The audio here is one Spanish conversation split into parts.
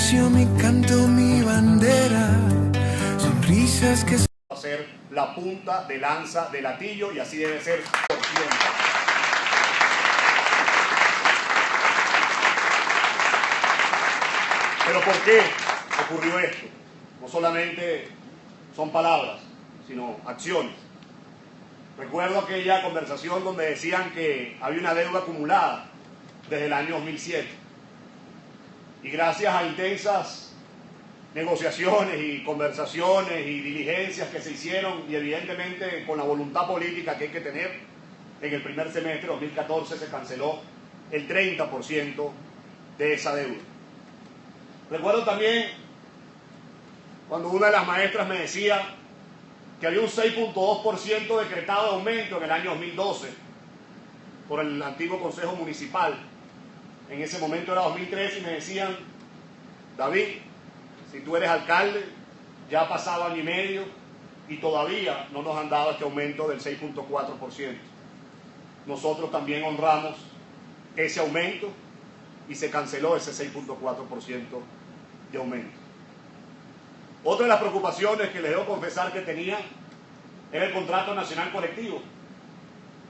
silencio, mi canto, mi bandera, sonrisas que... Va a ser la punta de lanza del Atillo y así debe ser por siempre. Pero ¿por qué ocurrió esto? No solamente son palabras, sino acciones. Recuerdo aquella conversación donde decían que había una deuda acumulada desde el año 2007. Y gracias a intensas negociaciones y conversaciones y diligencias que se hicieron, y evidentemente con la voluntad política que hay que tener, en el primer semestre de 2014 se canceló el 30% de esa deuda. Recuerdo también cuando una de las maestras me decía que había un 6.2% decretado de aumento en el año 2012 por el antiguo Consejo Municipal. En ese momento era 2013 y me decían: David, si tú eres alcalde, ya ha pasado año y medio y todavía no nos han dado este aumento del 6.4%. Nosotros también honramos ese aumento y se canceló ese 6.4% de aumento. Otra de las preocupaciones que les debo confesar que tenía era el contrato nacional colectivo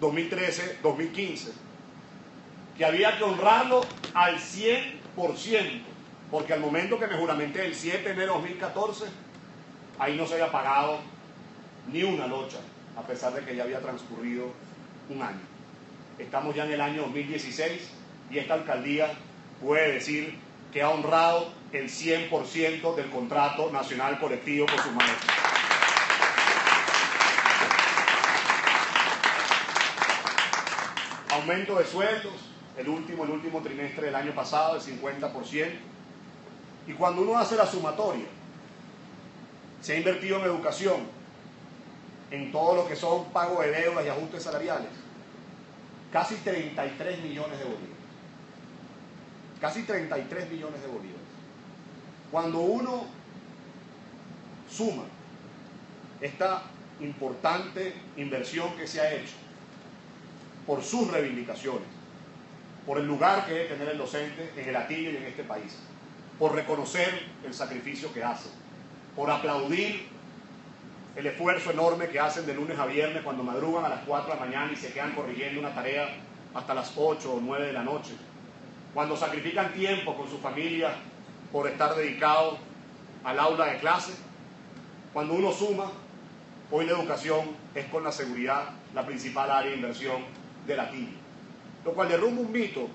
2013-2015, que había que honrarlo al 100%, porque al momento que me juramenté el 7 de enero de 2014, ahí no se había pagado ni una locha, a pesar de que ya había transcurrido un año. Estamos ya en el año 2016 y esta alcaldía puede decir que ha honrado el 100% del contrato nacional colectivo con sus maestros. Aumento de sueldos, el último trimestre del año pasado, el 50%. Y cuando uno hace la sumatoria, se ha invertido en educación, en todo lo que son pagos de deudas y ajustes salariales, casi 33 millones de bolívares. Casi 33 millones de bolívares. Cuando uno suma esta importante inversión que se ha hecho por sus reivindicaciones, por el lugar que debe tener el docente en el Atillo y en este país, por reconocer el sacrificio que hacen, por aplaudir el esfuerzo enorme que hacen de lunes a viernes cuando madrugan a las 4 de la mañana y se quedan corrigiendo una tarea hasta las 8 o 9 de la noche, cuando sacrifican tiempo con su familia por estar dedicados al aula de clase. Cuando uno suma, hoy la educación es con la seguridad la principal área de inversión del Atillo. Lo cual derrumba un mito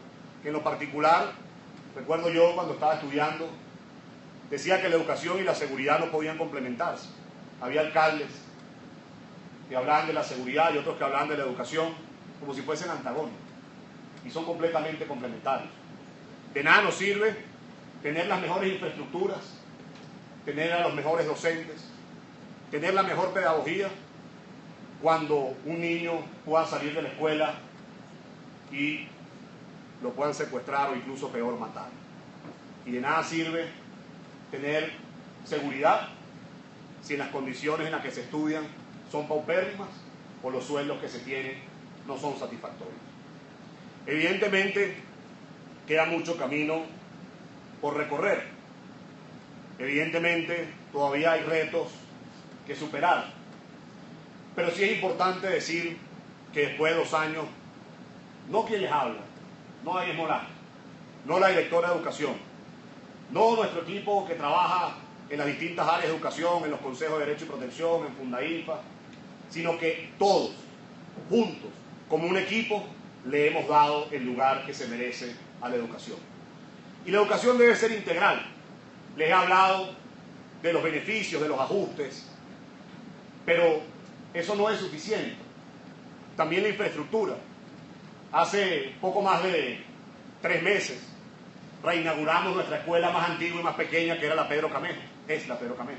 que en lo particular, recuerdo yo cuando estaba estudiando, decía que la educación y la seguridad no podían complementarse. Había alcaldes que hablaban de la seguridad y otros que hablaban de la educación como si fuesen antagónicos, y son completamente complementarios. De nada nos sirve tener las mejores infraestructuras, tener a los mejores docentes, tener la mejor pedagogía, cuando un niño pueda salir de la escuela y lo puedan secuestrar o incluso peor, matar. Y de nada sirve tener seguridad si en las condiciones en las que se estudian son paupérrimas o los sueldos que se tienen no son satisfactorios. Evidentemente queda mucho camino por recorrer. Evidentemente todavía hay retos que superar. Pero sí es importante decir que después de 2 años, no quien les habla, no Daniel Morán, no la directora de educación, no nuestro equipo que trabaja en las distintas áreas de educación, en los consejos de derecho y protección, en Fundaifa, sino que todos, juntos, como un equipo, le hemos dado el lugar que se merece a la educación. Y la educación debe ser integral. Les he hablado de los beneficios, de los ajustes, pero eso no es suficiente. También la infraestructura. Hace poco más de 3 meses reinauguramos nuestra escuela más antigua y más pequeña, que era la Pedro Camejo. Es la Pedro Camejo.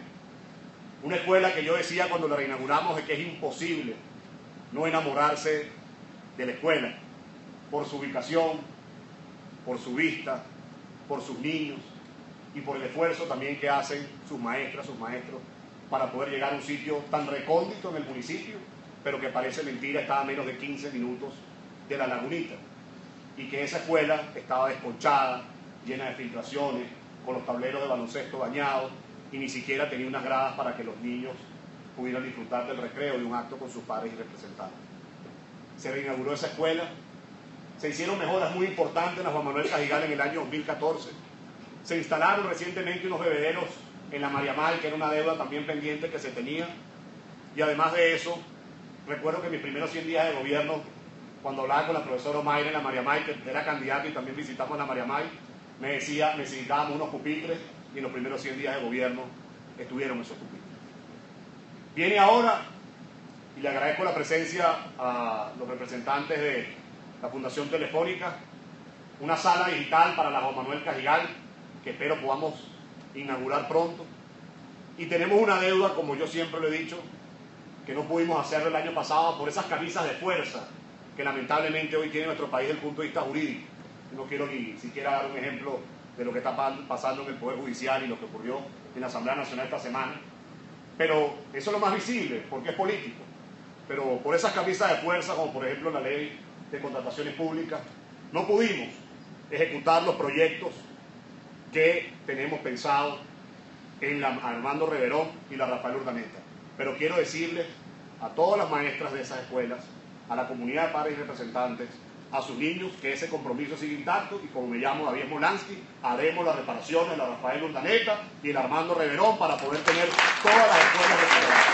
Una escuela que yo decía cuando la reinauguramos es que es imposible no enamorarse de la escuela, por su ubicación, por su vista, por sus niños y por el esfuerzo también que hacen sus maestras, sus maestros, para poder llegar a un sitio tan recóndito en el municipio, pero que parece mentira, estaba a menos de 15 minutos de la Lagunita, y que esa escuela estaba desconchada, llena de filtraciones, con los tableros de baloncesto dañados, y ni siquiera tenía unas gradas para que los niños pudieran disfrutar del recreo y un acto con sus padres y representantes. Se reinauguró esa escuela, se hicieron mejoras muy importantes en la Juan Manuel Cajigal en el año 2014, se instalaron recientemente unos bebederos en la Mariamay, que era una deuda también pendiente que se tenía, y además de eso, recuerdo que mis primeros 100 días de gobierno, cuando hablaba con la profesora Omaira en la Mariamay, que era candidata y también visitamos la Mariamay, me decía, necesitábamos unos pupitres, y en los primeros 100 días de gobierno estuvieron esos pupitres. Viene ahora, y le agradezco la presencia a los representantes de la Fundación Telefónica, una sala digital para la Juan Manuel Cajigal, que espero podamos inaugurar pronto. Y tenemos una deuda, como yo siempre lo he dicho, que no pudimos hacer el año pasado por esas camisas de fuerza que lamentablemente hoy tiene nuestro país desde el punto de vista jurídico. No quiero ni siquiera dar un ejemplo de lo que está pasando en el Poder Judicial y lo que ocurrió en la Asamblea Nacional esta semana. Pero eso es lo más visible, porque es político. Pero por esas camisas de fuerza, como por ejemplo la ley de contrataciones públicas, no pudimos ejecutar los proyectos que tenemos pensado en la Armando Reverón y la Rafael Urdaneta. Pero quiero decirles a todas las maestras de esas escuelas, a la comunidad de padres y representantes, a sus niños, que ese compromiso sigue intacto, y como me llamo David Molansky, haremos las reparaciones de la Rafael Urdaneta y el Armando Reverón para poder tener todas las escuelas recuperadas.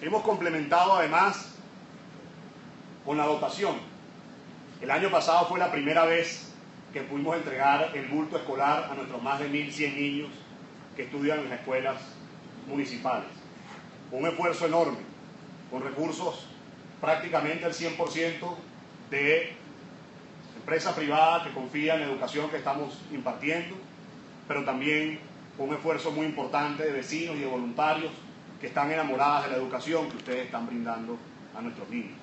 Hemos complementado además con la dotación. El año pasado fue la primera vez que pudimos entregar el bulto escolar a nuestros más de 1.100 niños que estudian en las escuelas municipales. Un esfuerzo enorme, con recursos prácticamente al 100% de empresas privadas que confían en la educación que estamos impartiendo, pero también con un esfuerzo muy importante de vecinos y de voluntarios que están enamoradas de la educación que ustedes están brindando a nuestros niños.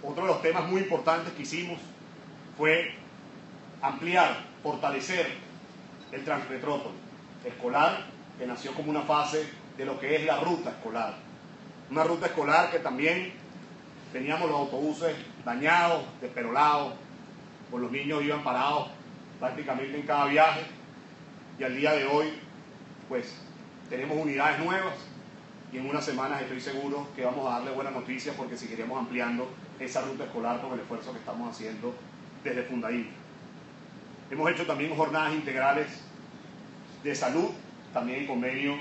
Otro de los temas muy importantes que hicimos fue ampliar, fortalecer el Transmetrópoli escolar, que nació como una fase de lo que es la ruta escolar. Una ruta escolar que también teníamos los autobuses dañados, desperolados, pues los niños iban parados prácticamente en cada viaje, y al día de hoy pues tenemos unidades nuevas, y en unas semanas estoy seguro que vamos a darle buenas noticias, porque seguiremos ampliando esa ruta escolar con el esfuerzo que estamos haciendo desde Fundainfra. Hemos hecho también jornadas integrales de salud, también en convenio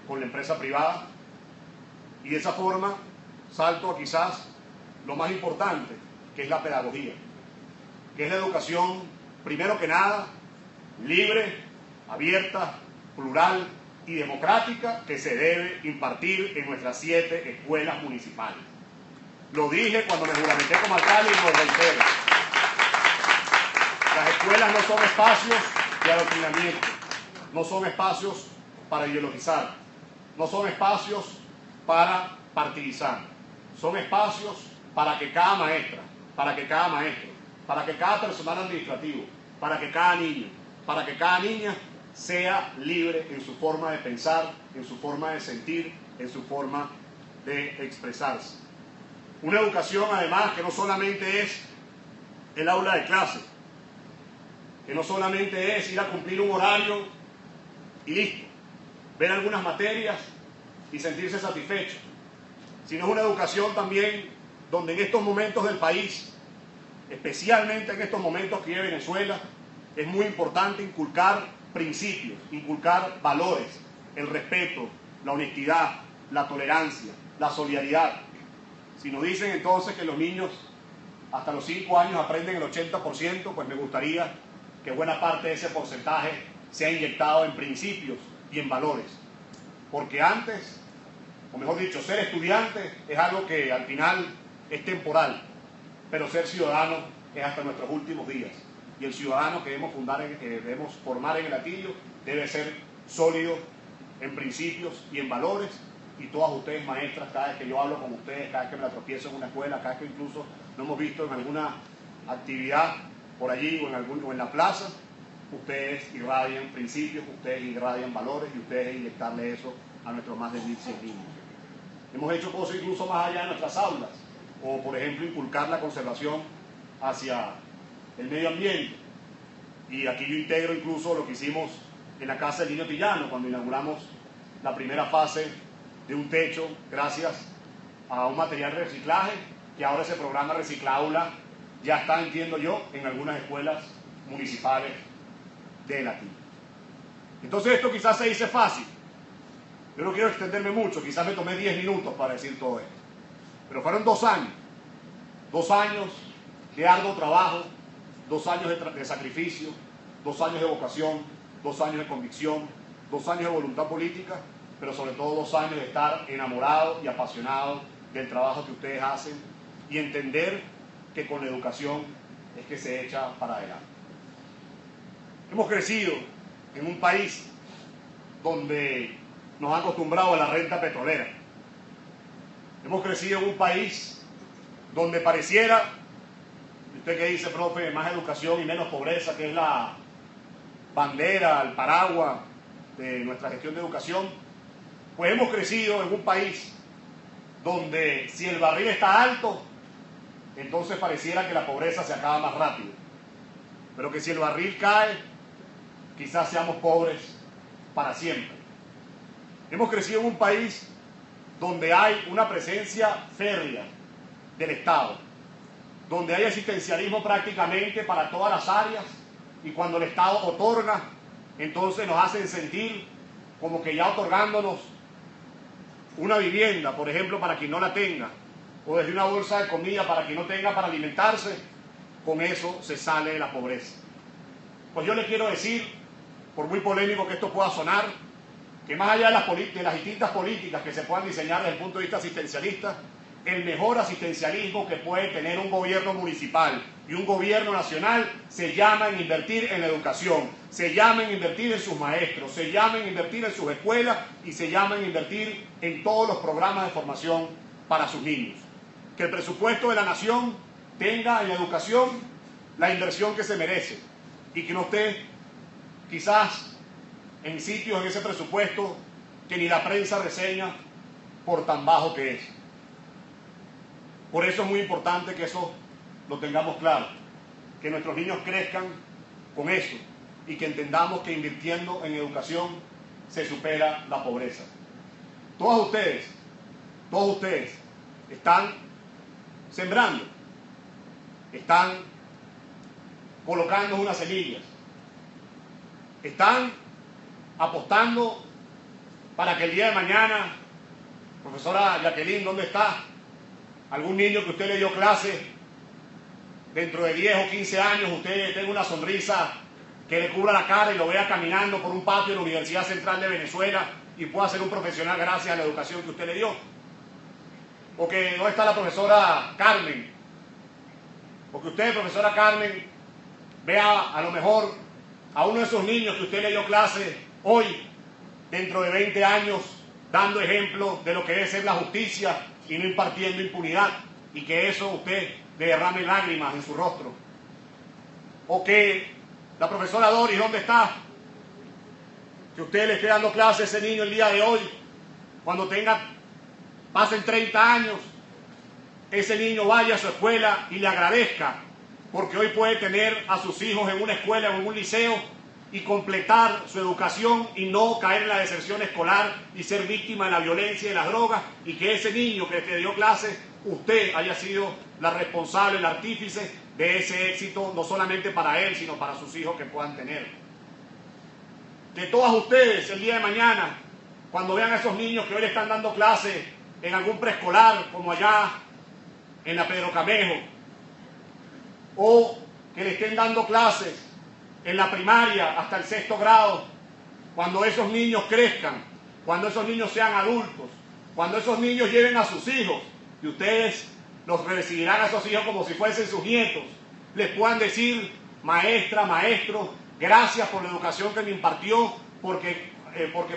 con la empresa privada, y de esa forma salto a quizás lo más importante, que es la pedagogía, que es la educación, primero que nada, libre, abierta, plural y democrática, que se debe impartir en nuestras 7 escuelas municipales. Lo dije cuando me juramenté como alcalde y lo reitero. Las escuelas no son espacios de adoctrinamiento, no son espacios para ideologizar, no son espacios para partidizar, son espacios para que cada maestra, para que cada maestro, para que cada personal administrativo, para que cada niño, para que cada niña sea libre en su forma de pensar, en su forma de sentir, en su forma de expresarse. Una educación además que no solamente es el aula de clase, que no solamente es ir a cumplir un horario y listo, ver algunas materias y sentirse satisfecho, sino es una educación también donde en estos momentos del país, especialmente en estos momentos que vive Venezuela, es muy importante inculcar principios, inculcar valores, el respeto, la honestidad, la tolerancia, la solidaridad. Si nos dicen entonces que los niños hasta los 5 años aprenden el 80%, pues me gustaría que buena parte de ese porcentaje sea inyectado en principios y en valores. Porque antes, o mejor dicho, ser estudiante es algo que al final es temporal, pero ser ciudadano es hasta nuestros últimos días. Y el ciudadano que debemos formar en el Atillo debe ser sólido en principios y en valores. Y todas ustedes, maestras, cada vez que yo hablo con ustedes, cada vez que me la tropiezo en una escuela, cada vez que incluso nos hemos visto en alguna actividad por allí o en la plaza, ustedes irradian principios, ustedes irradian valores, y ustedes deben inyectarle eso a nuestros más de 1.100 niños. Hemos hecho cosas incluso más allá de nuestras aulas. o por ejemplo inculcar la conservación hacia el medio ambiente. Y aquí yo integro incluso lo que hicimos en la Casa del Niño Tillano, cuando inauguramos la primera fase de un techo gracias a un material de reciclaje, que ahora ese programa Reciclaula ya está, entiendo yo, en algunas escuelas municipales de Latina. Entonces esto quizás se dice fácil. Yo no quiero extenderme mucho, quizás me tomé 10 minutos para decir todo esto. Pero fueron 2 años. 2 años de arduo trabajo, 2 años de sacrificio, 2 años de vocación, 2 años de convicción, 2 años de voluntad política, pero sobre todo 2 años de estar enamorado y apasionado del trabajo que ustedes hacen y entender que con la educación es que se echa para adelante. Hemos crecido en un país donde nos han acostumbrado a la renta petrolera. Hemos crecido en un país donde pareciera, usted que dice, profe, más educación y menos pobreza, que es la bandera, el paraguas de nuestra gestión de educación, pues hemos crecido en un país donde si el barril está alto, entonces pareciera que la pobreza se acaba más rápido. Pero que si el barril cae, quizás seamos pobres para siempre. Hemos crecido en un país donde hay una presencia férrea del Estado, donde hay asistencialismo prácticamente para todas las áreas, y cuando el Estado otorga, entonces nos hacen sentir como que ya otorgándonos una vivienda, por ejemplo, para quien no la tenga, o desde una bolsa de comida para quien no tenga para alimentarse, con eso se sale de la pobreza. Pues yo le quiero decir, por muy polémico que esto pueda sonar, que más allá de las distintas políticas que se puedan diseñar desde el punto de vista asistencialista, el mejor asistencialismo que puede tener un gobierno municipal y un gobierno nacional se llama en invertir en la educación, se llama en invertir en sus maestros, se llama en invertir en sus escuelas y se llama en invertir en todos los programas de formación para sus niños. Que el presupuesto de la nación tenga en la educación la inversión que se merece y que no esté quizás en sitios en ese presupuesto que ni la prensa reseña por tan bajo que es. Por eso es muy importante que eso lo tengamos claro, que nuestros niños crezcan con eso y que entendamos que invirtiendo en educación se supera la pobreza. Todos ustedes están sembrando, están colocando unas semillas, están apostando para que el día de mañana, profesora Jacqueline, ¿dónde está? Algún niño que usted le dio clase, dentro de 10 o 15 años usted tenga una sonrisa que le cubra la cara y lo vea caminando por un patio de la Universidad Central de Venezuela y pueda ser un profesional gracias a la educación que usted le dio. O que ¿dónde está la profesora Carmen? Porque usted, profesora Carmen, vea a lo mejor a uno de esos niños que usted le dio clase hoy, dentro de 20 años, dando ejemplo de lo que debe ser la justicia y no impartiendo impunidad, y que eso usted le derrame lágrimas en su rostro. O que la profesora Doris, ¿dónde está? Que usted le esté dando clase a ese niño el día de hoy, cuando pasen 30 años, ese niño vaya a su escuela y le agradezca, porque hoy puede tener a sus hijos en una escuela o en un liceo y completar su educación y no caer en la deserción escolar y ser víctima de la violencia y de las drogas, y que ese niño que te dio clase, usted haya sido la responsable, el artífice de ese éxito, no solamente para él, sino para sus hijos que puedan tener. Que todas ustedes el día de mañana, cuando vean a esos niños que hoy le están dando clase en algún preescolar, como allá en la Pedro Camejo, o que le estén dando clases en la primaria hasta el 6º grado, cuando esos niños crezcan, cuando esos niños sean adultos, cuando esos niños lleven a sus hijos, y ustedes los recibirán a esos hijos como si fuesen sus nietos, les puedan decir: maestra, maestro, gracias por la educación que me impartió, porque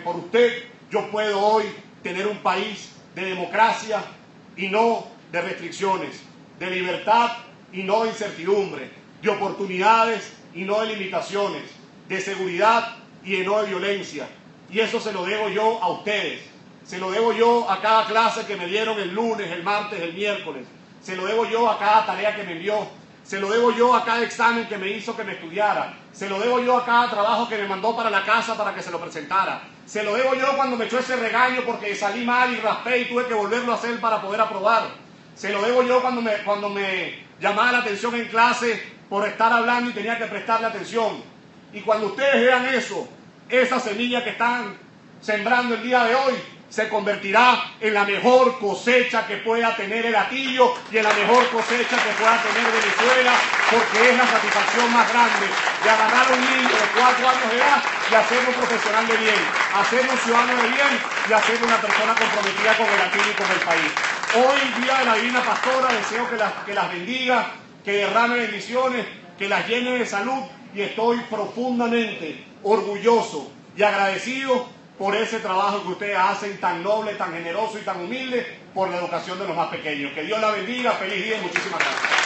por usted yo puedo hoy tener un país de democracia y no de restricciones, de libertad y no de incertidumbre, de oportunidades y no de limitaciones, de seguridad y no de violencia. Y eso se lo debo yo a ustedes, se lo debo yo a cada clase que me dieron el lunes, el martes, el miércoles, se lo debo yo a cada tarea que me envió, se lo debo yo a cada examen que me hizo que me estudiara, se lo debo yo a cada trabajo que me mandó para la casa para que se lo presentara, se lo debo yo cuando me echó ese regaño porque salí mal y raspé y tuve que volverlo a hacer para poder aprobar, se lo debo yo cuando me llamaba la atención en clase por estar hablando y tenía que prestarle atención. Y cuando ustedes vean eso, esa semilla que están sembrando el día de hoy, se convertirá en la mejor cosecha que pueda tener el Hatillo y en la mejor cosecha que pueda tener Venezuela, porque es la satisfacción más grande de agarrar a un niño de 4 años de edad y hacerlo un profesional de bien, hacerlo un ciudadano de bien y hacerlo una persona comprometida con el Hatillo y con el país. Hoy, día de la Divina Pastora, deseo que las bendiga, que derrame bendiciones, que las llene de salud, y estoy profundamente orgulloso y agradecido por ese trabajo que ustedes hacen tan noble, tan generoso y tan humilde por la educación de los más pequeños. Que Dios la bendiga, feliz día y muchísimas gracias.